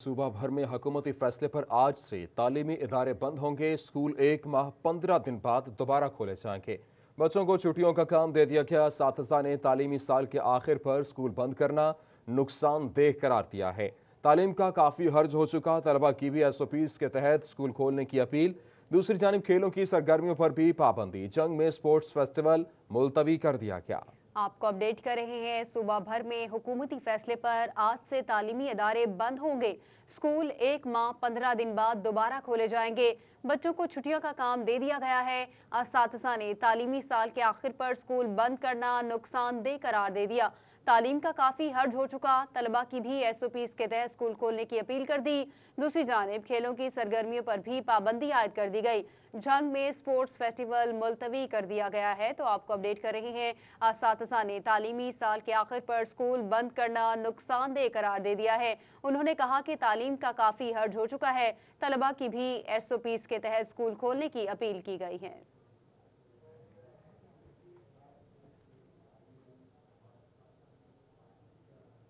सूबा भर में हुकूमती फैसले पर आज से तालीमी इदारे बंद होंगे। स्कूल 1 माह 15 दिन बाद दोबारा खोले जाएंगे। बच्चों को छुट्टियों का काम दे दिया गया। साथीज़ा ने तालीमी साल के आखिर पर स्कूल बंद करना नुकसानदेह करार दिया है। तालीम का काफ़ी हर्ज हो चुका। तलबा की भी SOPs के तहत स्कूल खोलने की अपील। दूसरी जानिब खेलों की सरगर्मियों पर भी पाबंदी। जंग में स्पोर्ट्स फेस्टिवल मुलतवी कर दिया गया। आपको अपडेट कर रहे हैं। सूबा भर में हुकूमती फैसले पर आज से तालीमी इदारे बंद होंगे। स्कूल 1 माह 15 दिन बाद दोबारा खोले जाएंगे। बच्चों को छुट्टियों का काम दे दिया गया है। असातिज़ा ने तालीमी साल के आखिर पर स्कूल बंद करना नुकसानदेह करार दे दिया। तालीम का काफी हर्ज हो चुका। तलबा की भी SOPs के तहत स्कूल खोलने की अपील कर दी। दूसरी जानिब खेलों की सरगर्मियों पर भी पाबंदी आयद कर दी गई। जंग में स्पोर्ट्स फेस्टिवल मुलतवी कर दिया गया है। तो आपको अपडेट कर रहे हैं। असातिज़ा ने तालीमी साल के आखिर पर स्कूल बंद करना नुकसानदेह करार दे दिया है। उन्होंने कहा कि तालीम का काफी हर्ज हो चुका है। तलबा की भी SOPs के तहत स्कूल खोलने की अपील की गई है।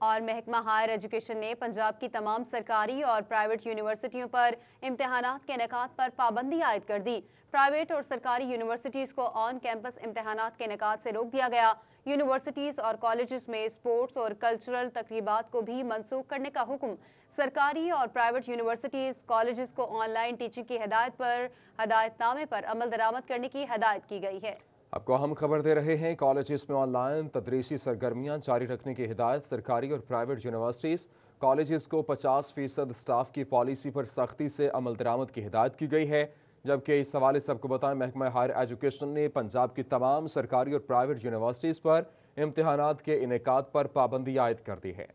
और महकमा हायर एजुकेशन ने पंजाब की तमाम सरकारी और प्राइवेट यूनिवर्सिटियों पर इम्तिहानात के इनेकाद पर पाबंदी आयद कर दी। प्राइवेट और सरकारी यूनिवर्सिटीज को ऑन कैंपस इम्तिहानात के इनेकाद से रोक दिया गया। यूनिवर्सिटीज और कॉलेजेस में स्पोर्ट्स और कल्चरल तकरीबात को भी मनसूख करने का हुक्म। सरकारी और प्राइवेट यूनिवर्सिटीज कॉलेजेस को ऑनलाइन टीचिंग की हदायतनामे पर अमल दरामद करने की हदायत की गई है। आपको हम खबर दे रहे हैं। कॉलेजेस में ऑनलाइन तदरीसी सरगर्मियां जारी रखने की हिदायत। सरकारी और प्राइवेट यूनिवर्सिटीज कॉलेजेस को 50% स्टाफ की पॉलिसी पर सख्ती से अमल दरामद की हिदायत की गई है। जबकि इस हवाले से आपको बताएं, महकमा हायर एजुकेशन ने पंजाब की तमाम सरकारी और प्राइवेट यूनिवर्सिटीज पर इम्तिहानात के इनेकाद पर पाबंदी आयद कर दी है।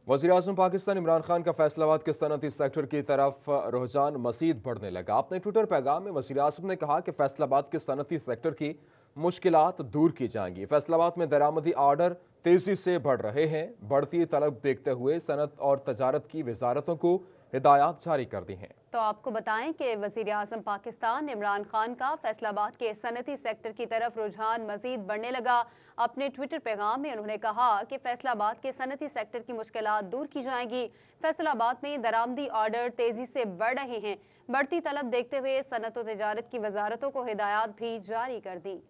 वज़ीर-ए-आज़म पाकिस्तान इमरान खान का फैसलाबाद के सनअती सेक्टर की तरफ रुझान मज़ीद बढ़ने लगा। अपने ट्विटर पैगाम में वज़ीर-ए-आज़म ने कहा कि फैसलाबाद के सनअती सेक्टर की मुश्किलात दूर की जाएंगी। फैसलाबाद में दरामदी आर्डर तेजी से बढ़ रहे हैं। बढ़ती तलब देखते हुए सनत और तजारत की वजारतों को हिदायत जारी कर दी हैं। तो आपको बताएं कि वज़ीर-ए-आज़म पाकिस्तान इमरान खान का फैसलाबाद के सनअती सेक्टर की तरफ रुझान मजीद बढ़ने लगा। अपने ट्विटर पैगाम में उन्होंने कहा कि फैसलाबाद के सनअती सेक्टर की मुश्किलात दूर की जाएंगी। फैसलाबाद में दरामदी ऑर्डर तेजी से बढ़ रहे हैं। बढ़ती तलब देखते हुए सनत और तजारत की वजारतों को हिदायत भी जारी कर दी।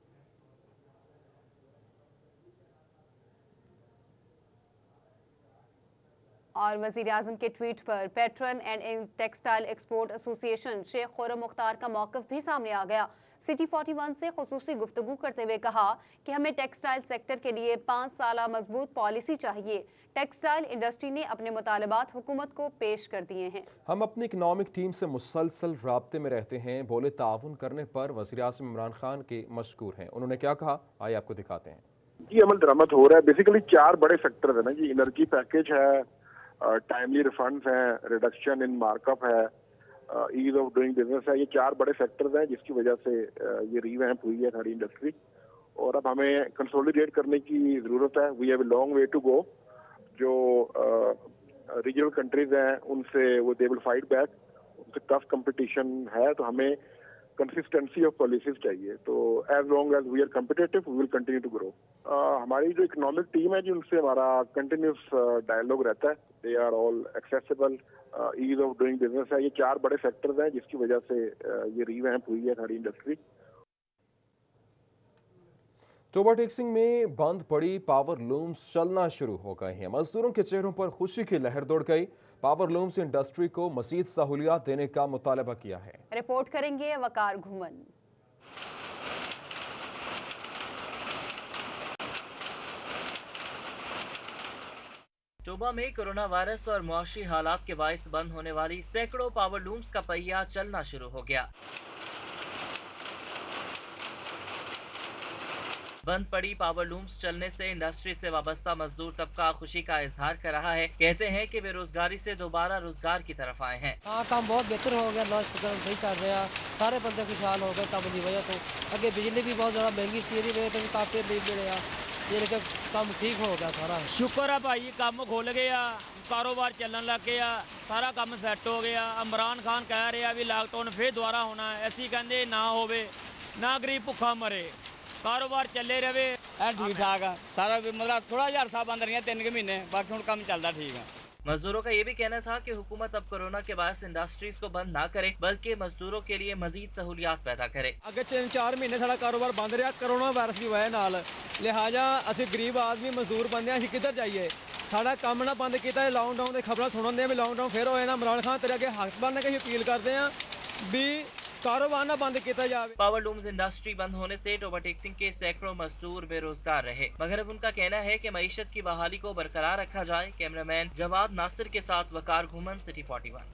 और वज़ीर-ए-आज़म के ट्वीट पर patron and textile export association Sheikh Khurram Mukhtar का मौक़िफ़ भी सामने आ गया। सिटी 41 से खुसूसी गुफ्तगू करते हुए कहा कि हमें टेक्सटाइल सेक्टर के लिए 5 साला मजबूत पॉलिसी चाहिए। टेक्सटाइल इंडस्ट्री ने अपने मुतालबात हुकूमत को पेश कर दिए हैं। हम अपनी इकनॉमिक टीम से मुसलसल राब्ते में रहते हैं। बोले ताउन करने पर वज़ीर-ए-आज़म इमरान खान के मशकूर हैं। उन्होंने क्या कहा, आइए आपको दिखाते हैं। जी, अमल दरामद हो रहा है। बेसिकली 4 बड़े सेक्टर है ना जी। एनर्जी पैकेज है, टाइमली रिफंड्स हैं, रिडक्शन इन मार्कअप है, ईज ऑफ डूइंग बिजनेस है। ये 4 बड़े सेक्टर्स हैं जिसकी वजह से ये रीवैम्प हुई है सारी इंडस्ट्री। और अब हमें कंसोलिडेट करने की जरूरत है। We have a long way to go. जो रीजनल कंट्रीज हैं उनसे वो दे विल फाइट बैक। उनसे टफ कंपटीशन है, तो हमें कंसिस्टेंसी ऑफ पॉलिसीज चाहिए। तो as long as we are competitive we will continue to grow. हमारी जो इकोनॉमिक टीम है जी, उनसे हमारा कंटिन्यूस डायलॉग रहता है। They are all accessible. Ease of doing business है। ये 4 बड़े सेक्टर्स हैं जिसकी वजह से ये रीवैम्प हुई है सारी इंडस्ट्री। ओवरटेक्सिंग में बंद पड़ी पावर लूम्स चलना शुरू हो गए हैं। मजदूरों के चेहरों पर खुशी की लहर दौड़ गई। पावर लूम्स इंडस्ट्री को मजीद सहूलियात देने का मुतालबा किया है। रिपोर्ट करेंगे वकार घुमन। चोबा में कोरोना वायरस और मुआशी हालात के बायस बंद होने वाली सैकड़ों पावर लूम्स का पहिया चलना शुरू हो गया। बंद पड़ी पावर लूम्स चलने से इंडस्ट्री से वाबस्ता मजदूर तबका खुशी का इजहार कर रहा है। कहते हैं कि बेरोजगारी से दोबारा रोजगार की तरफ आए हैं। हाँ, काम बहुत बेहतर हो गया। लास्ट सही चल रहा। सारे बंदे खुशहाल हो गए काम की वजह तो। अगे बिजली भी बहुत ज्यादा महंगी सी रही तो काफी नहीं मिले। ये लेकिन काम ठीक हो गया सारा। शुक्र है भाई, काम खुल गया, कारोबार चलन लग गया, सारा काम सैट हो गया। इमरान खान कह रहे भी लॉकडाउन फिर दोबारा होना है। ऐसी कहते ना होवे, ना गरीब भुखा मरे। ਕਾਰੋਬਾਰ ਚੱਲੇ ਰਵੇ। ठीक ठाक है सारा मतलब थोड़ा जिहा अरसा बंद रही 3 महीने, बाकी हुण काम चलदा ठीक है। मजदूरों का ये भी कहना था कि हुकूमत अब कोरोना के बायस इंडस्ट्रीज को बंद ना करे बल्कि मजदूरों के लिए मजीद सहूलियात पैदा करे। अगे 3-4 महीने साडा कारोबार बंद रहा कोरोना वायरस की वजह नाल, लिहाजा असीं गरीब आदमी मजदूर बंदे असीं किधर जाइए। साडा काम ना बंद किया, लॉकडाउन की खबर सुनन दे भी लॉकडाउन फिर होए ना। इमरान खान तेरे अगे हक बन के अपील करते हैं भी कारोबार ना बंद किया जाए। पावर लूम्स इंडस्ट्री बंद होने से ओवरटेक्सिंग के सैकड़ों मजदूर बेरोजगार रहे, मगर अब उनका कहना है कि मईशत की बहाली को बरकरार रखा जाए। कैमरामैन जवाद नासिर के साथ वकार घुमन, सिटी 41।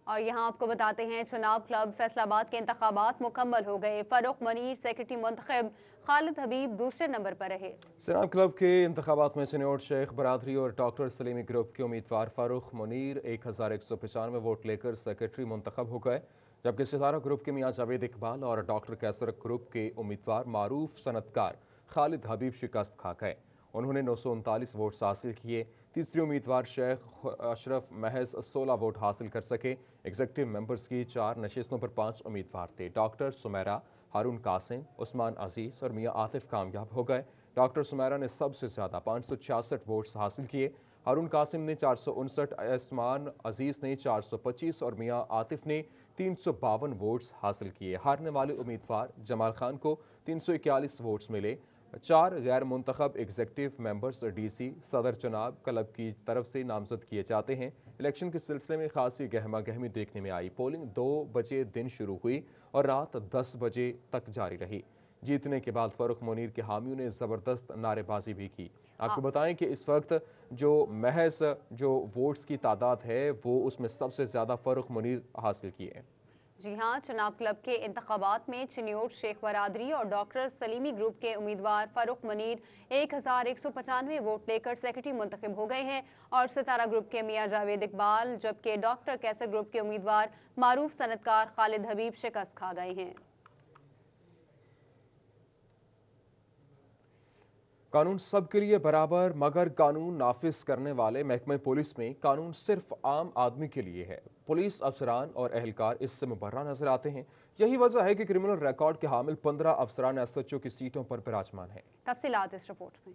और यहाँ आपको बताते हैं चुनाव क्लब फैसलाबाद के इंतखाबात मुकम्मल हो गए। फारूक मनीर सेक्रेटरी मुंतखब, खालिद हबीब दूसरे नंबर पर रहे। चुनाव क्लब के इंतखाबात में चिन्योट शेख बरादरी और डॉक्टर सलीमी ग्रुप के उम्मीदवार फारूक मुनीर 1195 वोट लेकर सेक्रेटरी मुंतखब हो गए, जबकि सितारा ग्रुप के मियां जावेद इकबाल और डॉक्टर कैसर ग्रुप के उम्मीदवार मारूफ सनतकार खालिद हबीब शिकस्त खा गए। उन्होंने 939 वोट हासिल किए। तीसरे उम्मीदवार शेख अशरफ महज 16 वोट हासिल कर सके। एग्जीक्यूटिव मेंबर्स की 4 नशिस्तों पर 5 उम्मीदवार थे। डॉक्टर सुमेरा, हारून कासिम, उस्मान अजीज और मियां आतिफ कामयाब हो गए। डॉक्टर सुमेरा ने सबसे ज्यादा 566 वोट्स हासिल किए। हारून कासिम ने 459, उस्मान अजीज ने 425 और मियां आतिफ ने 352 वोट्स हासिल किए। हारने वाले उम्मीदवार जमाल खान को 341 वोट्स मिले। 4 गैर मुंतखब एग्जीक्यूटिव मेंबर्स डीसी सदर चुनाव क्लब की तरफ से नामजद किए जाते हैं। इलेक्शन के सिलसिले में खासी गहमा गहमी देखने में आई। पोलिंग 2 बजे दिन शुरू हुई और रात 10 बजे तक जारी रही। जीतने के बाद फारूक मुनीर के हामियों ने जबरदस्त नारेबाजी भी की। आपको बताएं कि इस वक्त जो वोट्स की तादाद है वो उसमें सबसे ज्यादा फारूक मुनीर हासिल किए हैं। जी हाँ, चुनाव क्लब के इंतखाबात में चिन्योट शेख बरादरी और डॉक्टर सलीमी ग्रुप के उम्मीदवार फारूक मुनीर 1195 वोट लेकर सेक्रेटरी मुंतखब हो गए हैं और सितारा ग्रुप के मियां जावेद इकबाल जबकि डॉक्टर कैसर ग्रुप के उम्मीदवार मारूफ सनतकार खालिद हबीब शिकस्त खा गए हैं। कानून सबके लिए बराबर, मगर कानून नाफिज करने वाले महकमे पुलिस में कानून सिर्फ आम आदमी के लिए है। पुलिस अफसरान और अहलकार इससे मुबर्रा नजर आते हैं। यही वजह है कि क्रिमिनल रिकॉर्ड के हामिल 15 अफसरान एसएचओ की सीटों पर विराजमान हैं। तफसीलात इस रिपोर्ट में।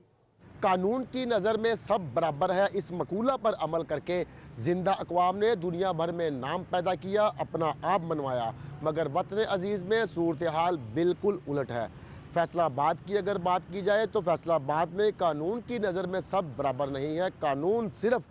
कानून की नज़र में सब बराबर है, इस मकूला पर अमल करके जिंदा अक़वाम ने दुनिया भर में नाम पैदा किया, अपना आप मनवाया, मगर वतन अजीज़ में सूरत हाल बिल्कुल उलट है। फैसलाबाद की अगर बात की जाए तो फैसलाबाद में कानून की नज़र में सब बराबर नहीं है। कानून सिर्फ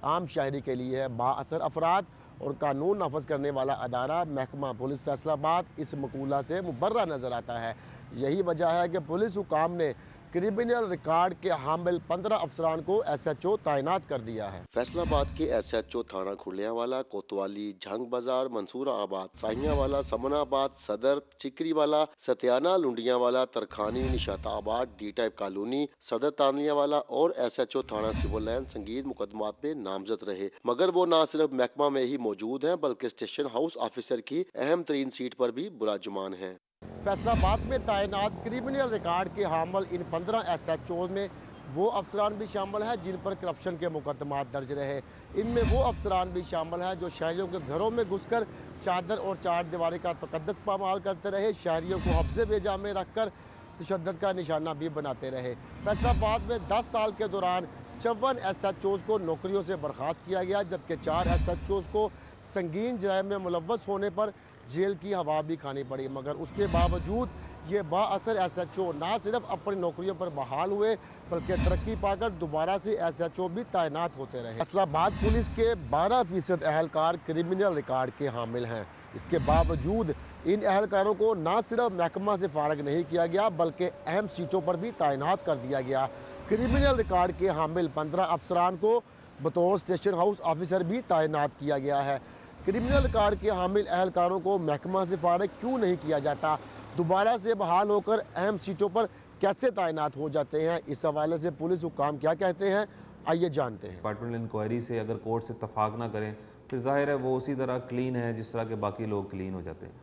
आम शहरी के लिए है। बाअसर अफराद और कानून नाफज करने वाला अदारा महकमा पुलिस फैसलाबाद इस मकूला से मुबर्रा नज़र आता है। यही वजह है कि पुलिस हुकाम ने क्रिमिनल रिकॉर्ड के हामिल 15 अफसरान को एसएचओ तैनात कर दिया है। फैसलाबाद के एसएचओ थाना खुलियावाला, कोतवाली, झंग बाजार, मंसूरा आबाद, साहियावाला, समनाबाद, सदर, चिकरीवाला, सत्याना, लुंडियावाला, तरखानी, निशाताबाद, डी टाइप कॉलोनी, सदर तानियावाला और एसएचओ थाना सिविल लाइन संगीन मुकदमात में नामजद रहे, मगर वो न सिर्फ महकमा में ही मौजूद हैं बल्कि स्टेशन हाउस ऑफिसर की अहम तरीन सीट पर भी बुराजुमान है। फैसलाबाद में तैनात क्रिमिनल रिकॉर्ड के हामिल इन 15 एसएचओ में वो अफसरान भी शामिल हैं जिन पर करप्शन के मुकदमात दर्ज रहे। इनमें वो अफसरान भी शामिल हैं जो शहरियों के घरों में घुसकर चादर और चार दीवारी का तकद्दस पामाल करते रहे, शहरियों को हफ्जे बेजा में रखकर तशद्दुद का निशाना भी बनाते रहे। फैसलाबाद में 10 साल के दौरान 54 एसएचओ को नौकरियों से बर्खास्त किया गया, जबकि 4 एसएचओ को संगीन जराइम में मुलव्वस होने पर जेल की हवा भी खानी पड़ी, मगर उसके बावजूद ये बाअसर एसएचओ ना सिर्फ अपनी नौकरियों पर बहाल हुए बल्कि तरक्की पाकर दोबारा से एसएचओ भी तैनात होते रहे। फैसलाबाद पुलिस के 12% अहलकार क्रिमिनल रिकॉर्ड के हामिल हैं। इसके बावजूद इन अहलकारों को ना सिर्फ महकमा से फारग नहीं किया गया बल्कि अहम सीटों पर भी तैनात कर दिया गया। क्रिमिनल रिकॉर्ड के हामिल 15 अफसरान को बतौर स्टेशन हाउस ऑफिसर भी तैनात किया गया है। क्रिमिनल रिकॉर्ड के हामिल अहलकारों को महकमा से फारग क्यों नहीं किया जाता, दोबारा से बहाल होकर अहम सीटों पर कैसे तैनात हो जाते हैं, इस हवाले से पुलिस हुकाम क्या कहते हैं, आइए जानते हैं। डिपार्टमेंटल इंक्वायरी से अगर कोर्ट से इत्तफाक ना करें फिर जाहिर है वो उसी तरह क्लीन है जिस तरह के बाकी लोग क्लीन हो जाते हैं।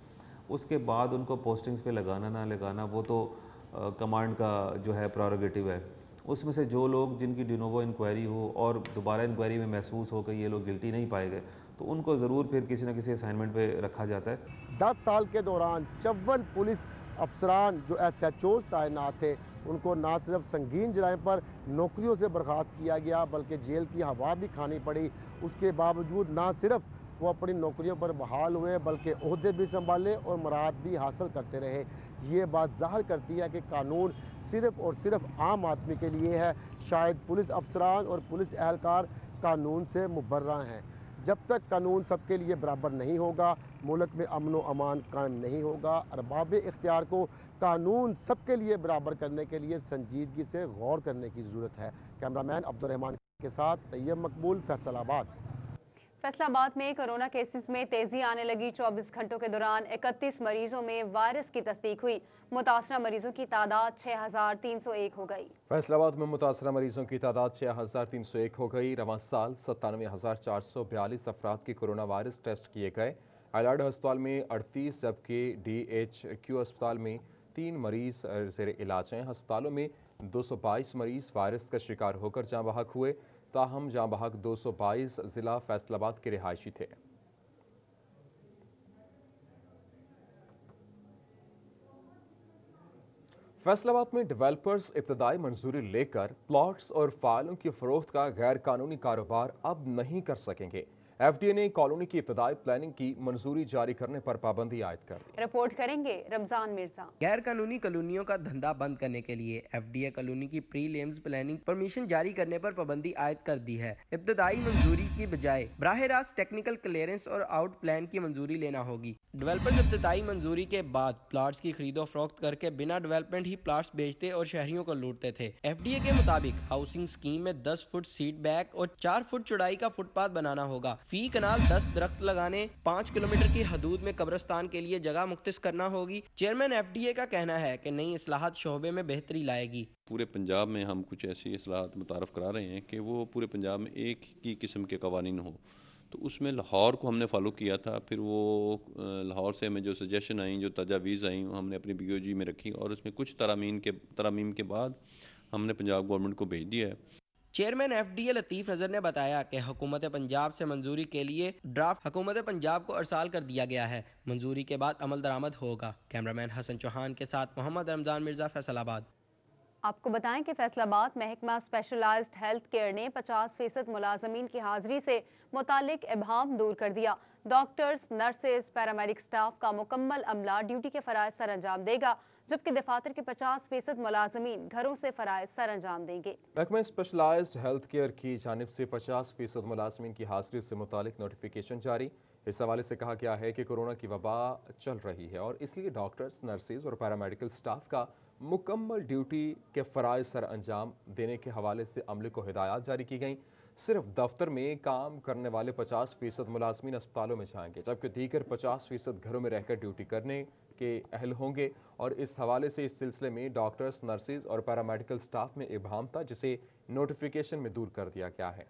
उसके बाद उनको पोस्टिंग्स पे लगाना ना लगाना वो तो कमांड का जो है प्रोरोगेटिव है। उसमें से जो लोग जिनकी डिनोवो इंक्वायरी हो और दोबारा इंक्वायरी में महसूस हो कि ये लोग गिल्टी नहीं पाए गए तो उनको ज़रूर फिर किसी न किसी असाइनमेंट पे रखा जाता है। 10 साल के दौरान 54 पुलिस अफसरान जो SHOs तैनात थे उनको ना सिर्फ संगीन जराइम पर नौकरियों से बर्खास्त किया गया बल्कि जेल की हवा भी खानी पड़ी। उसके बावजूद ना सिर्फ वो अपनी नौकरियों पर बहाल हुए बल्कि ओहदे भी संभाले और मुराद भी हासिल करते रहे। ये बात ज़ाहिर करती है कि कानून सिर्फ और सिर्फ आम आदमी के लिए है। शायद पुलिस अफसरान और पुलिस एहलकार कानून से मुबर्रा हैं। जब तक कानून सबके लिए बराबर नहीं होगा मुल्क में अमन व अमान कायम नहीं होगा। अरबाब इख्तियार को कानून सबके लिए बराबर करने के लिए संजीदगी से गौर करने की ज़रूरत है। कैमरामैन अब्दुर्रहमान के साथ तैयब मकबूल, फैसलाबाद। फैसलाबाद में कोरोना केसेस में तेजी आने लगी। 24 घंटों के दौरान 31 मरीजों में वायरस की तस्दीक हुई। मुतासरा मरीजों की तादाद 6301 हो गई। फैसलाबाद में मुतासरा मरीजों की तादाद 6301 हो गई। रवां साल 97,442 अफराद की कोरोना वायरस टेस्ट किए गए। आइलाड अस्पताल में 38 जबकि DHQ अस्पताल में 3 मरीज ज़ेर इलाज हैं। अस्पतालों में 222 मरीज वायरस का शिकार होकर जाँ बहक हुए। ताहम जाँ बहक 222 जिला फैसलाबाद के रिहायशी थे। फैसलाबाद में डेवलपर्स इब्तदाई मंजूरी लेकर प्लॉट्स और फाइलों की फरोख्त का गैर कानूनी कारोबार अब नहीं कर सकेंगे। FDA ने कॉलोनी की इब्तदाई प्लानिंग की मंजूरी जारी करने पर पाबंदी आयद कर दी। रिपोर्ट करेंगे रमजान मिर्जा। गैर कानूनी कॉलोनियों का धंधा बंद करने के लिए FDA कॉलोनी की प्रीलिम्स प्लानिंग परमिशन जारी करने पर पाबंदी आयद कर दी है। इब्तदाई मंजूरी की बजाय बराह रास्त टेक्निकल क्लियरेंस और आउट प्लान की मंजूरी लेना होगी। डेवलपर्स इब्तदाई मंजूरी के बाद प्लाट्स की खरीदो फरोख्त करके बिना डेवलपमेंट ही प्लाट्स बेचते और शहरियों को लूटते थे। FDA के मुताबिक हाउसिंग स्कीम में 10 फुट सीट बैक और 4 फुट चौड़ाई का फुटपाथ बनाना होगा। फी कनाल 10 दरख्त लगाने, 5 किलोमीटर की हदूद में कब्रिस्तान के लिए जगह मुख्तस करना होगी। चेयरमैन FDA का कहना है कि नई इस्लाहात शोबे में बेहतरी लाएगी। पूरे पंजाब में हम कुछ ऐसी इस्लाहात मुतारफ करा रहे हैं कि वो पूरे पंजाब में एक ही किस्म के कवानीन हो। तो उसमें लाहौर को हमने फॉलो किया था। फिर वो लाहौर से हमें जो सजेशन आई, जो तजावीज़ आई, वो हमने अपनी BOG में रखी और उसमें कुछ तरामीम के बाद हमने पंजाब गवर्नमेंट को भेज दिया है। चेयरमैन FDA लतीफ़ नज़र ने बताया कि हुकूमत पंजाब से मंजूरी के लिए ड्राफ्ट हुकूमत पंजाब को अरसाल कर दिया गया है। मंजूरी के बाद अमल दरामद होगा। कैमरामैन हसन चौहान के साथ मोहम्मद रमजान मिर्जा, फैसलाबाद। आपको बताएं कि फैसलाबाद महकमा स्पेशलाइज्ड हेल्थ केयर ने 50% मुलाजमीन की हाजिरी से मुतालिक इबहाम दूर कर दिया। डॉक्टर्स, नर्सेज, पैरामेडिक स्टाफ का मुकम्मल अमला ड्यूटी के फराइज सर अंजाम देगा, जबकि दफातर के 50% मुलाजमीन घरों से फराइज सर अंजाम देंगे। महकमा स्पेशलाइज्ड हेल्थ केयर की जानिब से 50% मुलाजमीन की हाजिरी से मुतालिक नोटिफिकेशन जारी। इस हवाले से कहा गया है कि कोरोना की वबा चल रही है और इसलिए डॉक्टर्स, नर्सेज और पैरामेडिकल स्टाफ का मुकम्मल ड्यूटी के फराइज सर अंजाम देने के हवाले से अमले को हिदायत जारी की गई। सिर्फ दफ्तर में काम करने वाले 50% मुलाजमीन अस्पतालों में जाएंगे, जबकि दीगर 50% घरों में रहकर ड्यूटी करने के अहल होंगे। और इस हवाले से इस सिलसिले में डॉक्टर्स, नर्सेज और पैरामेडिकल स्टाफ में इबहाम था, जिसे नोटिफिकेशन में दूर कर दिया गया है।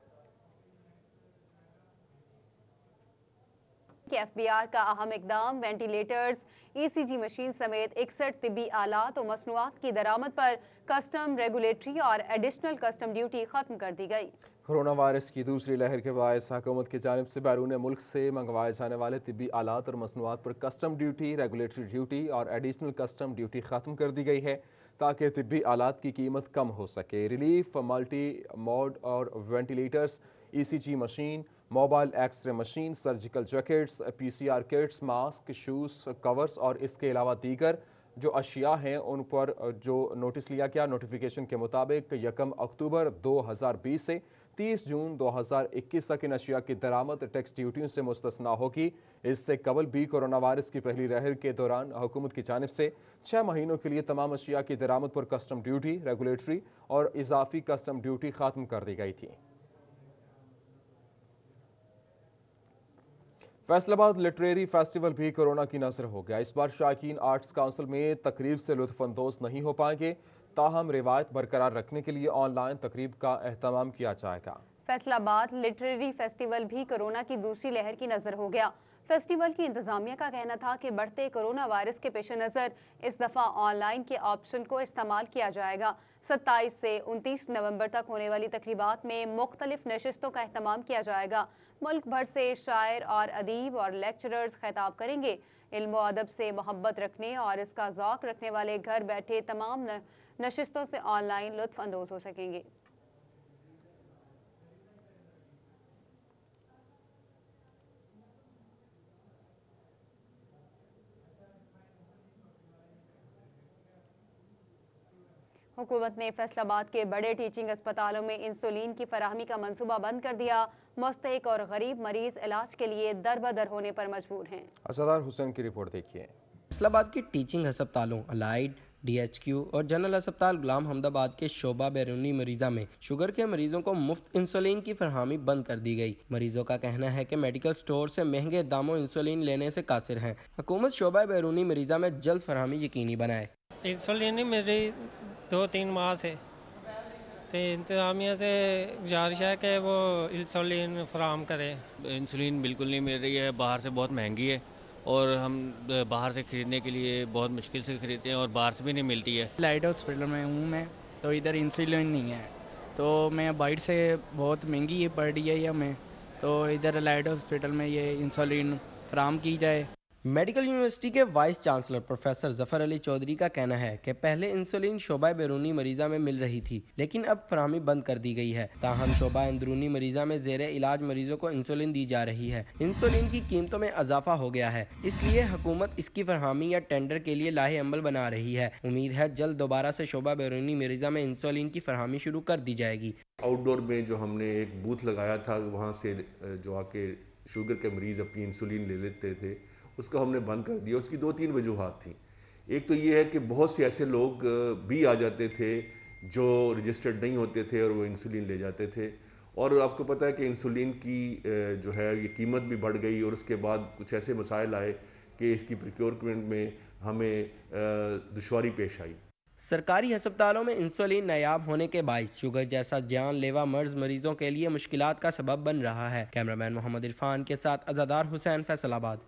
FBR का अहम इकदाम, वेंटिलेटर्स, ECG मशीन समेत 61 तिब्बी आलात और मसनूआत की दरामद पर कस्टम, रेगुलेटरी और एडिशनल कस्टम ड्यूटी खत्म कर दी गई। कोरोना वायरस की दूसरी लहर के बायस हुकूमत की जानिब से बैरून मुल्क से मंगवाए जाने वाले तिब्बी आलात और मसनूआत पर कस्टम ड्यूटी, रेगुलेटरी ड्यूटी और एडिशनल कस्टम ड्यूटी खत्म कर दी गई है, ताकि तिब्बी आलात की कीमत कम हो सके। रिलीफ, मल्टी मोड और ventilators, ECG machine, mobile x-ray machine, surgical jackets, PCR kits, mask, shoes, covers और इसके अलावा दीगर जो अशिया हैं उन पर जो नोटिस लिया गया। नोटिफिकेशन के मुताबिक 1 अक्टूबर 2020 से 30 जून 2021 तक इन अशिया की दरामद टैक्स ड्यूटियों से मुस्तस्ना होगी। इससे कबल भी कोरोना वायरस की पहली लहर के दौरान हुकूमत की जानिब से 6 महीनों के लिए तमाम अशिया की दरामद पर कस्टम ड्यूटी, रेगुलेटरी और इजाफी कस्टम ड्यूटी खत्म कर दी गई थी। फैसलाबाद लिटरेरी फेस्टिवल भी कोरोना की नजर हो गया। इस बार शायकीन आर्ट्स काउंसिल में तकरीब से लुत्फअंदोज नहीं हो पाएंगे, ताहम रिवायत बरकरार रखने के लिए ऑनलाइन तकरीब का एहतमाम किया जाएगा। फैसलाबाद लिटरेरी फेस्टिवल भी कोरोना की दूसरी लहर की नजर हो गया। फेस्टिवल की इंतजामिया का कहना था कि बढ़ते कोरोना वायरस के पेश नज़र इस दफ़ा ऑनलाइन के ऑप्शन को इस्तेमाल किया जाएगा। 27 से 29 नवंबर तक होने वाली तकरीबात में मुख्तलिफ नशिस्तों का एहतमाम किया जाएगा। मुल्क भर से शायर और अदीब और लेक्चरर्स खिताब करेंगे। इल्म व अदब से मोहब्बत रखने और इसका ज़ौक़ रखने वाले घर बैठे तमाम नशिस्तों से ऑनलाइन लुत्फ़ अंदोज़ हो सकेंगे। हुकूमत ने फैसलाबाद के बड़े टीचिंग अस्पतालों में इंसुलिन की फराहमी का मंसूबा बंद कर दिया। मुस्तहिक और गरीब मरीज इलाज के लिए दर बदर होने पर मजबूर हैं। असदार हुसैन की रिपोर्ट देखिए। फैसलाबाद के टीचिंग अस्पतालों अलाइड, DHQ और जनरल अस्पताल गुलाम हमदाबाद के शोबा बैरूनी मरीजा में शुगर के मरीजों को मुफ्त इंसुलिन की फरहमी बंद कर दी गई। मरीजों का कहना है कि मेडिकल स्टोर से महंगे दामों इंसुलिन लेने से कासिर हैं। हुकूमत शोबा बैरूनी मरीजा में जल्द फरहमी यकीनी बनाए। इंसुलिन मेरी 2-3 माह से इंतजामिया से गुजारिश है कि वो इंसुलिन फराहम करे। इंसुलिन बिल्कुल नहीं मिल रही है, बाहर से बहुत महंगी है और हम बाहर से ख़रीदने के लिए बहुत मुश्किल से खरीदते हैं और बाहर से भी नहीं मिलती है। लाइट हॉस्पिटल में हूँ मैं, तो इधर इंसुलिन नहीं है, तो मैं बाइट से बहुत महंगी ये पड़ रही है या मैं, तो इधर लाइट हॉस्पिटल में ये इंसुलिन फराहम की जाए। मेडिकल यूनिवर्सिटी के vice chancellor professor Zafar Ali Chaudhry का कहना है कि पहले इंसुलिन शोबा बैरूनी मरीजा में मिल रही थी, लेकिन अब फराहमी बंद कर दी गई है। ताहम शोबा अंदरूनी मरीजा में ज़ेरे इलाज मरीजों को इंसुलिन दी जा रही है। इंसुलिन की कीमतों में इजाफा हो गया है, इसलिए हुकूमत इसकी फराहमी या टेंडर के लिए लाहे अमल बना रही है। उम्मीद है जल्द दोबारा से शोबा बैरूनी मरीजा में इंसुलिन की फराहमी शुरू कर दी जाएगी। आउटडोर में जो हमने एक बूथ लगाया था, वहाँ से जो आके शुगर के मरीज अपनी इंसुलिन ले लेते थे, उसको हमने बंद कर दिया। उसकी 2-3 वजूहात थी। एक तो ये है कि बहुत से ऐसे लोग भी आ जाते थे जो रजिस्टर्ड नहीं होते थे और वो इंसुलिन ले जाते थे, और आपको पता है कि इंसुलिन की जो है ये कीमत भी बढ़ गई, और उसके बाद कुछ ऐसे मसाइल आए कि इसकी प्रोक्योरमेंट में हमें दुश्वारी पेश आई। सरकारी अस्पतालों में इंसुलिन नायाब होने के बाइस शुगर जैसा जानलेवा मर्ज मरीजों के लिए मुश्किलात का सबब बन रहा है। कैमरामैन मोहम्मद इरफान के साथ अज़ादार हुसैन, फैसलाबाद।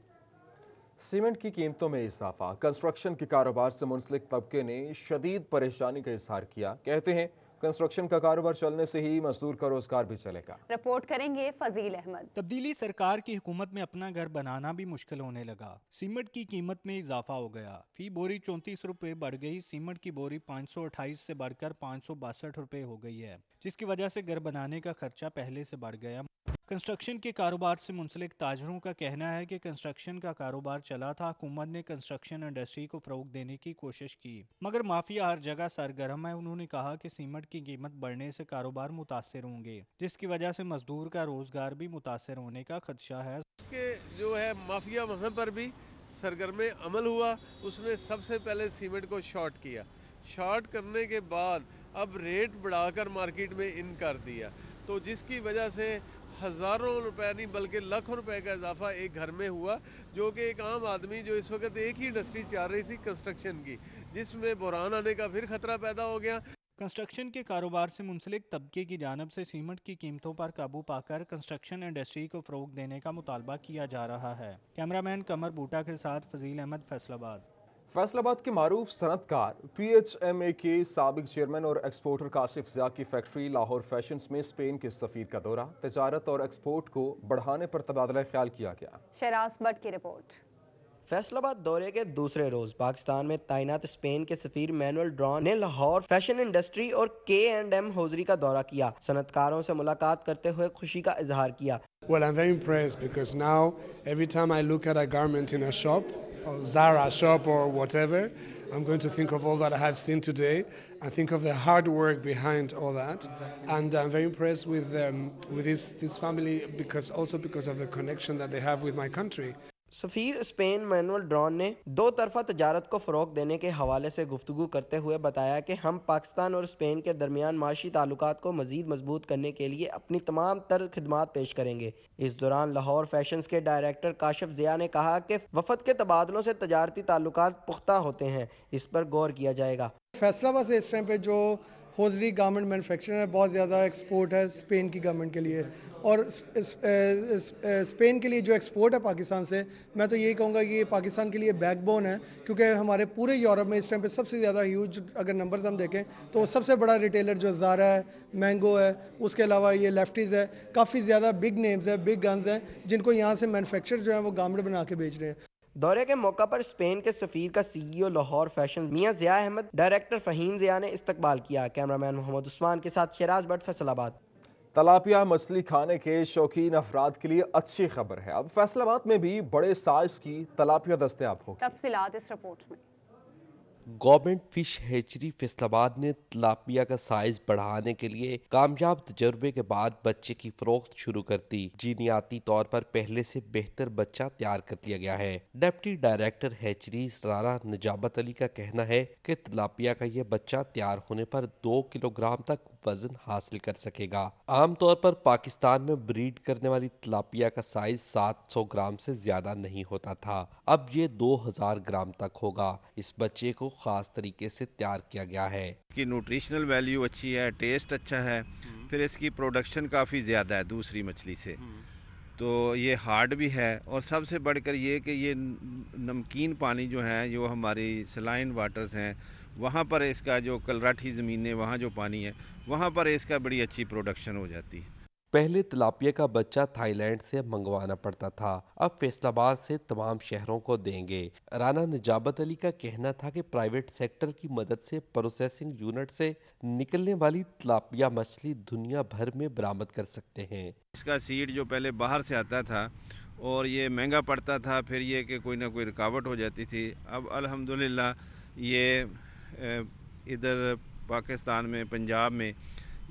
सीमेंट की कीमतों में इजाफा, कंस्ट्रक्शन के कारोबार से मुंसलिक तबके ने शदीद परेशानी का इजहार किया। कहते हैं कंस्ट्रक्शन का कारोबार चलने से ही मजदूर का रोजगार भी चलेगा। रिपोर्ट करेंगे फजील अहमद। तब्दीली सरकार की हुकूमत में अपना घर बनाना भी मुश्किल होने लगा। सीमेंट की कीमत में इजाफा हो गया। फी बोरी 34 रुपए बढ़ गई। सीमेंट की बोरी 528 से बढ़कर 562 रुपए हो गई है, जिसकी वजह से घर बनाने का खर्चा पहले से बढ़ गया। कंस्ट्रक्शन के कारोबार से मुंसलिक ताजरों का कहना है कि कंस्ट्रक्शन का कारोबार चला था। हुकूमत ने कंस्ट्रक्शन इंडस्ट्री को फरोग देने की कोशिश की, मगर माफिया हर जगह सरगर्म है। उन्होंने कहा कि सीमेंट की कीमत बढ़ने से कारोबार मुतासर होंगे, जिसकी वजह से मजदूर का रोजगार भी मुतासर होने का खदशा है। उसके जो है माफिया वहाँ पर भी सरगर्म अमल हुआ। उसने सबसे पहले सीमेंट को शॉर्ट किया। शॉर्ट करने के बाद अब रेट बढ़ाकर मार्केट में इन कर दिया, तो जिसकी वजह से हजारों रुपए नहीं बल्कि लाखों रुपए का इजाफा एक घर में हुआ, जो कि एक आम आदमी जो इस वक्त एक ही इंडस्ट्री चल रही थी कंस्ट्रक्शन की, जिसमें बुरहान आने का फिर खतरा पैदा हो गया। कंस्ट्रक्शन के कारोबार से मुंसलिक तबके की जानिब से सीमेंट की कीमतों पर काबू पाकर कंस्ट्रक्शन इंडस्ट्री को फरोग देने का मुतालबा किया जा रहा है। कैमरामैन कमर बूटा के साथ फजील अहमद, फैसलाबाद। फैसलाबाद के मारूफ सनतकार PHMA के साबिक चेयरमैन और एक्सपोर्टर काशिफ ज़िया की फैक्ट्री लाहौर फैशंस में स्पेन के सफीर का दौरा, तजारत और एक्सपोर्ट को बढ़ाने पर तबादला ख्याल किया गया। शरास बट की रिपोर्ट। फैसलाबाद दौरे के दूसरे रोज पाकिस्तान में तैनात स्पेन के सफीर मैनुअल ड्रॉन ने लाहौर फैशन इंडस्ट्री और K&M हौजरी का दौरा किया। सनतकारों से मुलाकात करते हुए खुशी का इजहार किया। Well, I'm very impressed because now every time I look at a garment in a shop, or Zara shop or whatever, I'm going to think of all that I have seen today and think of the hard work behind all that. And I'm very impressed with this family because of the connection that they have with my country. सफीर Spain Manuel Duran ने दो तरफा तजारत को फ़रोग देने के हवाले से गुफ्तगू करते हुए बताया कि हम पाकिस्तान और स्पेन के दरमियान माशी ताल्लुकात को मज़ीद मजबूत करने के लिए अपनी तमाम तर खिदमात पेश करेंगे। इस दौरान लाहौर फैशंस के डायरेक्टर काशिफ ज़िया ने कहा कि वफद के तबादलों से तजारती ताल्लुकात पुख्ता होते हैं, इस पर गौर किया जाएगा। फैसलाबाद से इस टाइम पे जो हौजरी गारमेंट मैन्युफैक्चर है बहुत ज़्यादा एक्सपोर्ट है स्पेन की गवर्नमेंट के लिए, और स्पेन के लिए जो एक्सपोर्ट है पाकिस्तान से, मैं तो यही कहूँगा कि ये पाकिस्तान के लिए बैकबोन है, क्योंकि हमारे पूरे यूरोप में इस टाइम पे सबसे ज़्यादा ह्यूज अगर नंबर्स हम देखें तो सबसे बड़ा रिटेलर जो ज़ारा है, मैंगो है, उसके अलावा ये लेफ्टीज़ है, काफ़ी ज़्यादा बिग नेम्स है, बिग गन्स हैं जिनको यहाँ से मैन्युफैक्चर जो है वो गारमेंट बना के बेच रहे हैं। दौरे के मौका पर स्पेन के सफीर का CEO लाहौर फैशन मियां ज़िया अहमद, डायरेक्टर फ़हीम ज़िया ने इस्तकबाल किया। कैमरामैन मोहम्मद उस्मान के साथ शहराज भट्ट, फैसलाबाद। तलापिया मछली खाने के शौकीन अफराद के लिए अच्छी खबर है, अब फैसलाबाद में भी बड़े साइज की तलापिया दस्तयाब होगी। तफसीलात इस रिपोर्ट में। गवर्नमेंट फिश हैचरी फैसलाबाद ने तलापिया का साइज बढ़ाने के लिए कामयाब तजर्बे के बाद बच्चे की फरोख्त शुरू कर दी। जीनियाती तौर पर पहले से बेहतर बच्चा तैयार कर लिया गया है। Deputy director hatcheries Rana Nijabat Ali का कहना है कि तलापिया का यह बच्चा तैयार होने पर 2 किलोग्राम तक वजन हासिल कर सकेगा। आमतौर पर पाकिस्तान में ब्रीड करने वाली तलापिया का साइज 700 ग्राम से ज्यादा नहीं होता था, अब ये 2000 ग्राम तक होगा। इस बच्चे को खास तरीके से तैयार किया गया है। इसकी न्यूट्रिशनल वैल्यू अच्छी है, टेस्ट अच्छा है, फिर इसकी प्रोडक्शन काफ़ी ज़्यादा है दूसरी मछली से, तो ये हार्ड भी है। और सबसे बढ़कर ये कि ये नमकीन पानी जो है, जो हमारी सलाइन वाटर्स हैं, वहाँ पर इसका जो कलराठी ज़मीनें, वहाँ जो पानी है, वहाँ पर इसका बड़ी अच्छी प्रोडक्शन हो जाती है। पहले तलापिया का बच्चा थाईलैंड से मंगवाना पड़ता था, अब फैसलाबाद से तमाम शहरों को देंगे। राना निजाबत अली का कहना था कि प्राइवेट सेक्टर की मदद से प्रोसेसिंग यूनिट से निकलने वाली तलापिया मछली दुनिया भर में बरामद कर सकते हैं। इसका सीड जो पहले बाहर से आता था और ये महंगा पड़ता था, फिर ये कि कोई ना कोई रुकावट हो जाती थी। अब अल्हम्दुलिल्लाह ये इधर पाकिस्तान में, पंजाब में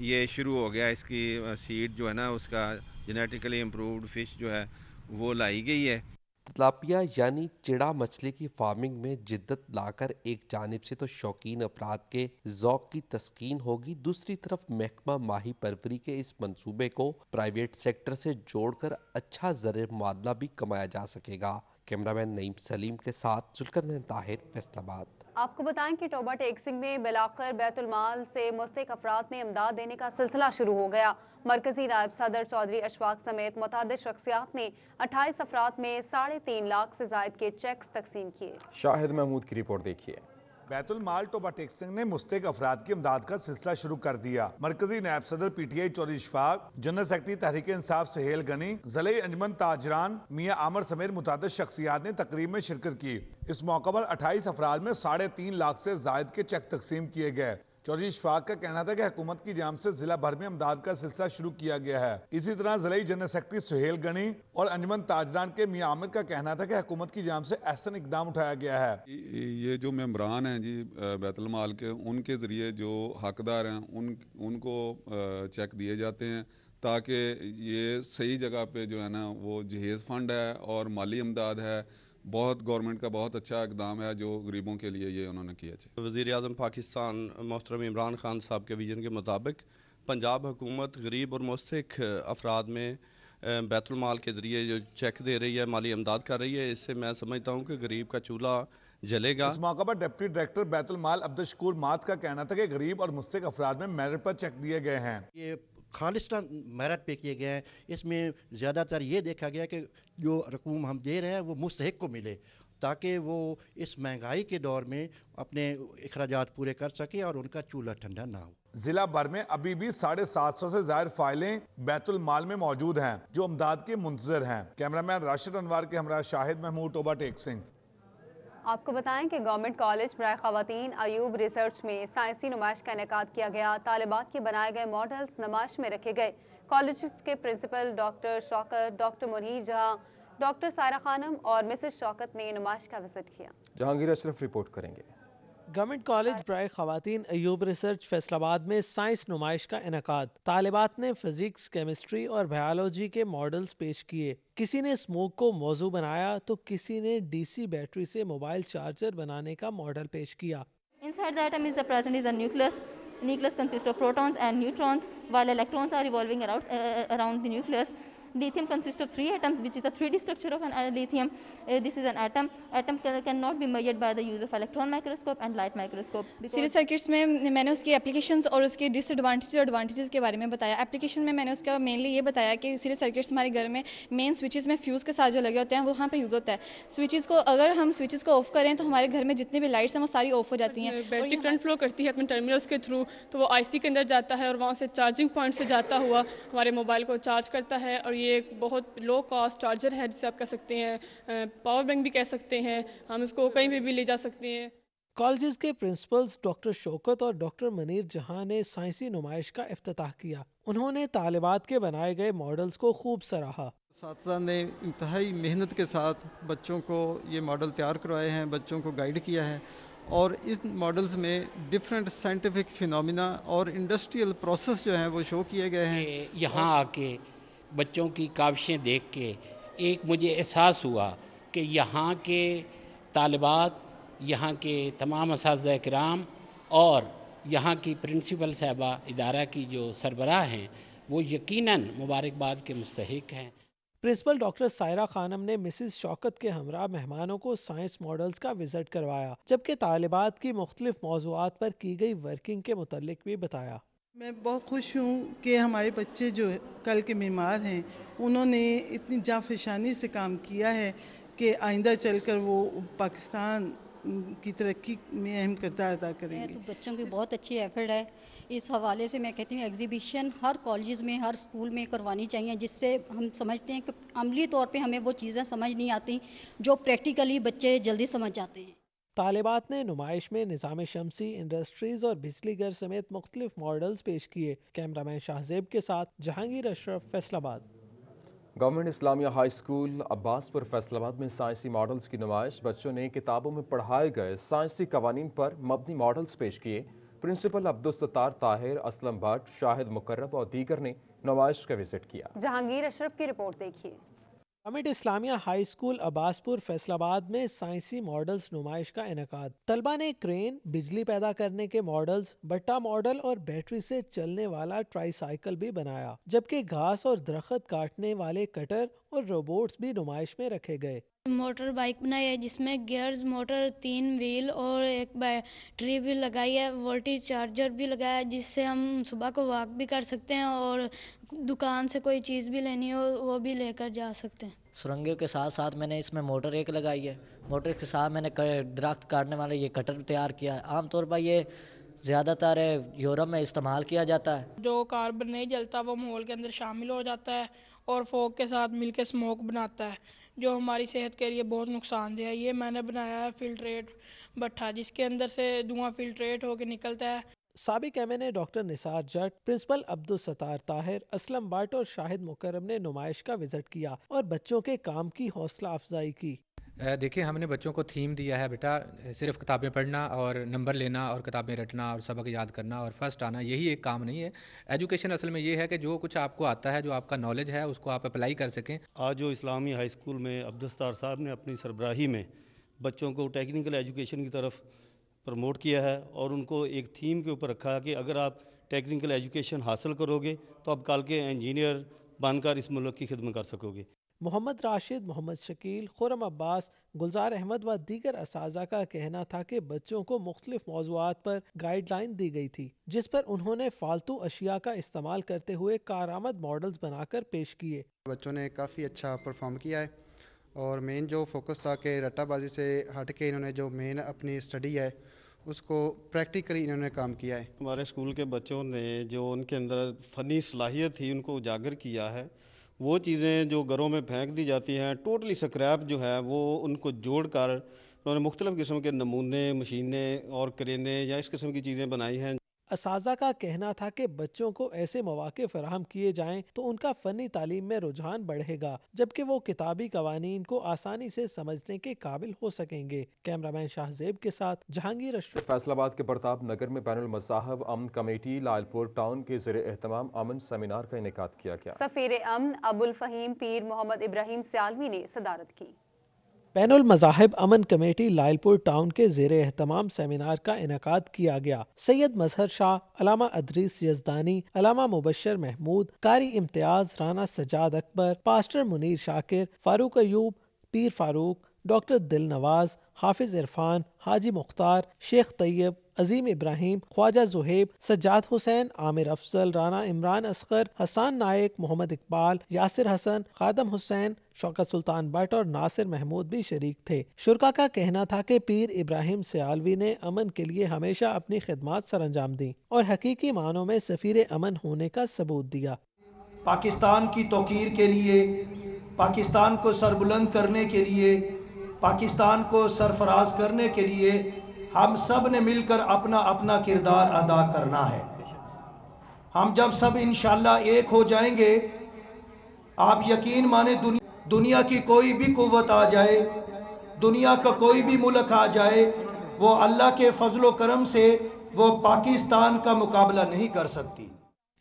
ये शुरू हो गया। इसकी सीड जो है ना, उसका जेनेटिकली इम्प्रूव्ड फिश जो है वो लाई गई है। तलापिया यानी चिड़ा मछली की फार्मिंग में जिद्दत लाकर एक जानिब से तो शौकीन अफराद के ज़ौक की तस्कीन होगी, दूसरी तरफ महकमा माही परवरी के इस मंसूबे को प्राइवेट सेक्टर से जोड़कर अच्छा ज़र मुआवजा भी कमाया जा सकेगा। कैमरामैन नईम सलीम के साथ जुल्करनैन ताहिर, फैसलाबाद। आपको बताएं कि टोबा टेक्सिंग में बिलाकर बैतुल माल से मुस्तहिक अफराद में इमदाद देने का सिलसिला शुरू हो गया। मरकजी नायब सदर चौधरी अशफाक समेत मुतादिद शख्सियात ने 28 अफराद में 3.5 लाख से जायद के चेक्स तकसीम किए। शाहिद महमूद की रिपोर्ट देखिए। बैतुल माल टोबा टेक्सिंग ने मुस्तहिक अफराद की इमदाद का सिलसिला शुरू कर दिया। मरकजी नायब सदर PTI Chaudhry Ishfaq, general secretary Tehreek Insaf Suhail Ghani, ज़िले अंजमन ताजरान मियां आमर समेत मुतादिद शख्सियात ने तकरीब में शिरकत की। इस मौका पर 28 अफराद में 3.5 लाख से जायद के चेक तकसीम किए गए। चौधरी इशफाक का कहना था कि हुकूमत की जानिब से जिला भर में इमदाद का सिलसिला शुरू किया गया है। इसी तरह जिले जनरल सेक्रेटरी सुहेल गनी और अंजमन ताजरान के मियां आमिर का कहना था कि हुकूमत की जानिब से ऐसा इकदाम उठाया गया है। ये जो मेंबरान हैं जी बैतुल माल के, उनके जरिए जो हकदार हैं उनको चेक दिए जाते हैं ताकि ये सही जगह पे जो है ना वो जहेज फंड है और माली इमदाद है। बहुत गवर्नमेंट का बहुत अच्छा इकदाम है जो गरीबों के लिए ये उन्होंने किया। वज़ीर आज़म पाकिस्तान मोहतरम इमरान खान साहब के विजन के मुताबिक पंजाब हुकूमत गरीब और मुस्तहिक अफराद में बैतुल माल के ज़रिए जो चेक दे रही है, माली इमदाद कर रही है, इससे मैं समझता हूँ कि गरीब का चूल्हा जलेगा। इस मौका पर डिप्टी डायरेक्टर बैतुल माल अब्दुल शकूर मात का कहना था कि गरीब और मुस्तहिक अफराद में मेरिट पर चेक दिए गए हैं। ये खालिस्तान मेरिट पे किए गए हैं। इसमें ज़्यादातर ये देखा गया कि जो रकूम हम दे रहे हैं वो मुस्तहिक को मिले, ताकि वो इस महंगाई के दौर में अपने अखराजात पूरे कर सके और उनका चूल्हा ठंडा ना हो। जिला भर में अभी भी 750 से ज्यादा फाइलें बैतुल माल में मौजूद हैं जो इमदाद के मुंतजर हैं। कैमरामैन राशिद अनवर के हमरा शाहिद महमूद, टोबा टेक्सिंग। आपको बताएं कि गवर्नमेंट कॉलेज बराए खवातीन अयूब रिसर्च में साइंसी नुमाइश का इनेकाद किया गया। तालिबात के बनाए गए मॉडल्स नुमाइश में रखे गए। कॉलेज के principal doctor Shaukat, doctor Munir Jahan, doctor Saira Khanam और मिसेस शौकत ने नुमाइश का विजिट किया। जहांगीर अशरफ रिपोर्ट करेंगे। गवर्नमेंट कॉलेज बराए खवातीन अयूब रिसर्च फैसलाबाद में साइंस नुमाइश का इनेकाद। तालिबात ने फिजिक्स, केमिस्ट्री और बायोलॉजी के मॉडल्स पेश किए। किसी ने स्मोक को मौजू बनाया तो किसी ने DC बैटरी से मोबाइल चार्जर बनाने का मॉडल पेश किया। Inside the atom is present is a nucleus. Nucleus consists of protons and neutrons, while electrons are revolving around the nucleus. Lithium consists of 3 atoms, which is a 3D structure of an lithium. This is an atom. Atom cannot be measured by the use of electron microscope and light microscope. Series circuits में मैंने उसकी applications और उसके disadvantages और advantages के बारे में बताया। एप्लीकेशन में मैंने उसका मेनली ये बताया कि सीरीज सर्किट्स हमारे घर में मेन स्विचेस में फ्यूज़ के साथ जो लगे होते हैं वो वहाँ पे यूज़ होता है। स्विचेस को अगर हम स्विचेस को ऑफ करें तो हमारे घर में जितनी भी लाइट्स हैं वो सारी ऑफ हो जाती हैं। बैटरी करंट फ्लो करती है अपने टर्मिनल्स के थ्रू, तो वो IC के अंदर जाता है और वहाँ से चार्जिंग पॉइंट से जाता हुआ हमारे मोबाइल को चार्ज करता है और ये एक बहुत लो कॉस्ट चार्जर है जिसे आप कह सकते हैं, पावर बैंक भी कह सकते हैं, हम इसको कहीं पे भी ले जा सकते हैं। कॉलेजेस के प्रिंसिपल्स डॉक्टर शौकत और डॉक्टर मनीर जहां ने साइंसी नुमाइश का इफ्तिताह किया। उन्होंने तालिबात के बनाए गए मॉडल्स को खूब सराहा। साथिया ने इंतहाई मेहनत के साथ बच्चों को ये मॉडल तैयार करवाए हैं, बच्चों को गाइड किया है और इस मॉडल्स में डिफरेंट साइंटिफिक फिनोमिना और इंडस्ट्रियल प्रोसेस जो हैं वो शो किए गए हैं। यहाँ आके बच्चों की काविशें देख के एक मुझे एहसास हुआ कि यहाँ के तालिबात, यहाँ के तमाम असातिज़ा किराम और यहाँ की प्रिंसिपल साहबा इदारा की जो सरबराह हैं वो यकीनन मुबारकबाद के मुस्तहिक हैं। प्रिंसिपल डॉक्टर सायरा खानम ने मिसिस शौकत के हमरा मेहमानों को साइंस मॉडल्स का विजिट करवाया, जबकि तालिबात की मुख्तलिफ मौज़ूआत पर की गई वर्किंग के मुतल्लिक भी बताया। मैं बहुत खुश हूँ कि हमारे बच्चे जो कल के बीमार हैं उन्होंने इतनी जाफिशानी से काम किया है कि आइंदा चलकर वो पाकिस्तान की तरक्की में अहम किरदार अदा करेंगे। तो बच्चों की बहुत अच्छी एफर्ट है। इस हवाले से मैं कहती हूँ एग्जीबिशन हर कॉलेज में, हर स्कूल में करवानी चाहिए, जिससे हम समझते हैं कि अमली तौर पे हमें वो चीज़ें समझ नहीं आती जो प्रैक्टिकली बच्चे जल्दी समझ जाते हैं। तालिबात ने नुमाइश में निज़ाम शमसी, इंडस्ट्रीज और बिजली घर समेत मुख्तलिफ मॉडल्स पेश किए। कैमरामैन शाहजेब के साथ Jahangir Ashraf, Faisalabad. Government Islamia high school Abbaspur Faisalabad में साइंसी मॉडल्स की नुमाइश। बच्चों ने किताबों में पढ़ाए गए साइंसी कवानीन पर मबनी मॉडल्स पेश किए। प्रिंसिपल अब्दुल सत्तार ताहिर, असलम भट्ट, शाहिद मुकर्रब और दीगर ने नुमाइश का विजिट किया। जहांगीर अशरफ की रिपोर्ट देखिए। Government Islamia high school Abbaspur Faisalabad में साइंसी मॉडल्स नुमाइश का इनेकाद। तलबा ने क्रेन, बिजली पैदा करने के मॉडल्स, बट्टा मॉडल और बैटरी से चलने वाला ट्राईसाइकिल भी बनाया, जबकि घास और दरख्त काटने वाले कटर और रोबोट्स भी नुमाइश में रखे गए। मोटर बाइक बनाई है जिसमें गियर्स, मोटर, 3 व्हील और एक बैटरी भी लगाई है, वोल्टेज चार्जर भी लगाया है जिससे हम सुबह को वॉक भी कर सकते हैं और दुकान से कोई चीज़ भी लेनी हो वो भी लेकर जा सकते हैं। सुरंगों के साथ साथ मैंने इसमें मोटर एक लगाई है। मोटर के साथ मैंने दरख्त काटने वाले ये कटर तैयार किया है। आमतौर पर ये ज़्यादातर यूरोप में इस्तेमाल किया जाता है। जो कार्बन नहीं जलता वो माहौल के अंदर शामिल हो जाता है और फॉग के साथ मिलकर स्मोक बनाता है जो हमारी सेहत के लिए बहुत नुकसानदेह है। ये मैंने बनाया है फिल्ट्रेट भट्ठा जिसके अंदर से धुआं फिल्ट्रेट होकर निकलता है। साबिक एमएनए डॉक्टर निसार जट, प्रिंसिपल अब्दुल सत्तार ताहिर, असलम भट्ट और शाहिद मुकर्रम ने नुमाइश का विजिट किया और बच्चों के काम की हौसला अफजाई की। देखिए, हमने बच्चों को थीम दिया है, बेटा सिर्फ किताबें पढ़ना और नंबर लेना और किताबें रटना और सबक याद करना और फर्स्ट आना यही एक काम नहीं है। एजुकेशन असल में ये है कि जो कुछ आपको आता है, जो आपका नॉलेज है, उसको आप अप्लाई कर सकें। आज जो इस्लामी हाई स्कूल में अब्दुल सत्तार साहब ने अपनी सरबराही में बच्चों को टेक्निकल एजुकेशन की तरफ प्रमोट किया है और उनको एक थीम के ऊपर रखा है कि अगर आप टेक्निकल एजुकेशन हासिल करोगे तो आप कल के इंजीनियर बनकर इस मुल्क की खिदमत कर सकोगे। मोहम्मद राशिद, मोहम्मद शकील, खुरम अब्बास, गुलजार अहमद व दीगर असातिज़ा का कहना था कि बच्चों को मुख्तलिफ मौज़ूआत पर गाइडलाइन दी गई थी, जिस पर उन्होंने फालतू अशिया का इस्तेमाल करते हुए कारआमद मॉडल्स बनाकर पेश किए। बच्चों ने काफ़ी अच्छा परफॉर्म किया है और मेन जो फोकस था कि रट्टाबाजी से हट के इन्होंने जो मेन अपनी स्टडी है उसको प्रैक्टिकली इन्होंने काम किया है। हमारे स्कूल के बच्चों ने जो उनके अंदर फ़नी सलाहियत थी उनको उजागर किया है। वो चीज़ें जो घरों में फेंक दी जाती हैं, टोटली स्क्रैप जो है वो उनको जोड़कर उन्होंने मुख्तलिफ़ किस्म के नमूने, मशीनें और क्रेनें या इस किस्म की चीज़ें बनाई हैं। असातिज़ा का कहना था कि बच्चों को ऐसे मौके फराहम किए जाएं तो उनका फ़नी तालीम में रुझान बढ़ेगा, जबकि वो किताबी कवानीन को आसानी से समझने के काबिल हो सकेंगे। कैमरामैन शाहजेब के साथ जहांगीर अशरफ। फैसलाबाद के प्रताप नगर में बैनुल मज़ाहब अमन कमेटी लालपुर टाउन के ज़रिए एहतमाम अमन सेमिनार का इनेकाद किया गया। सफीर अमन अबुल फहीम पीर मोहम्मद इब्राहिम सियालवी ने सदारत की। बैनुल मज़ाहिब अमन कमेटी लालपुर टाउन के ज़ेरे एहतमाम सेमिनार का इनेकाद किया गया। सैयद मजहर शाह, अलामा अदरीस यज़दानी, अलामा मुबशर महमूद, कारी इम्तियाज, राना सजाद अकबर, पास्टर मुनीर शाकिर, फारूक अयूब, पीर फारूक, डॉक्टर दिल नवाज, हाफिज इरफान, हाजी मुख्तार, शेख तैयब, अजीम इब्राहिम, ख्वाजा जुहेब, सज्जाद हुसैन, आमिर अफजल, राना इमरान असगर, हसान नायक, मोहम्मद इकबाल, यासिर हसन, खादम हुसैन, शौकत सुल्तान भट्ट और नासिर महमूद भी शरीक थे। शुरका का कहना था कि पीर इब्राहिम सियालवी ने अमन के लिए हमेशा अपनी खिदमात सरअंजाम दी और हकीकी मानों में सफीर अमन होने का सबूत दिया। पाकिस्तान की तौकीर के लिए, पाकिस्तान को सरबुलंद करने के लिए, पाकिस्तान को सरफराज करने के लिए हम सब ने मिलकर अपना अपना किरदार अदा करना है। हम जब सब इंशाअल्लाह एक हो जाएंगे, आप यकीन माने दुनिया की कोई भी कुव्वत आ जाए, दुनिया का कोई भी मुल्क आ जाए, वो अल्लाह के फजलो करम से वो पाकिस्तान का मुकाबला नहीं कर सकती।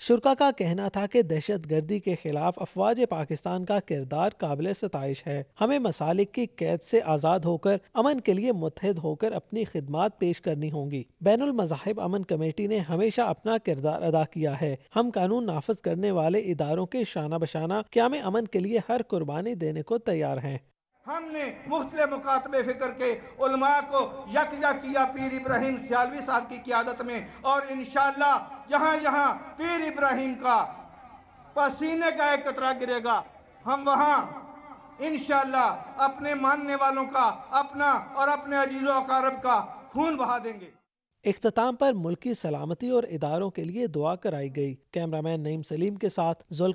शुरा का कहना था कि दहशतगर्दी के खिलाफ अफवाज पाकिस्तान का किरदार काबिल सताइश है। हमें मसालिक की कैद से आज़ाद होकर अमन के लिए मुत्तहिद होकर अपनी खिदमात पेश करनी होंगी। बैनुल मज़ाहिब अमन कमेटी ने हमेशा अपना किरदार अदा किया है। हम कानून नाफिज करने वाले इदारों के शाना बशाना क़याम अमन के लिए हर कुर्बानी देने को तैयार हैं। हमने मुख्तलिफ मुकातबे फिक्र के उलमा को यकजा किया पीर इब्राहिम सियालवी साहब की क़यादत में, और इंशाअल्लाह जहाँ जहाँ पीर इब्राहिम का पसीने का एक कतरा गिरेगा, हम वहाँ इंशाअल्लाह अपने मानने वालों का, अपना और अपने अजीज़ो अकारब का खून बहा देंगे। इख्तिताम पर मुल्क की सलामती और इदारों के लिए दुआ कराई गई। कैमरामैन नईम सलीम के साथ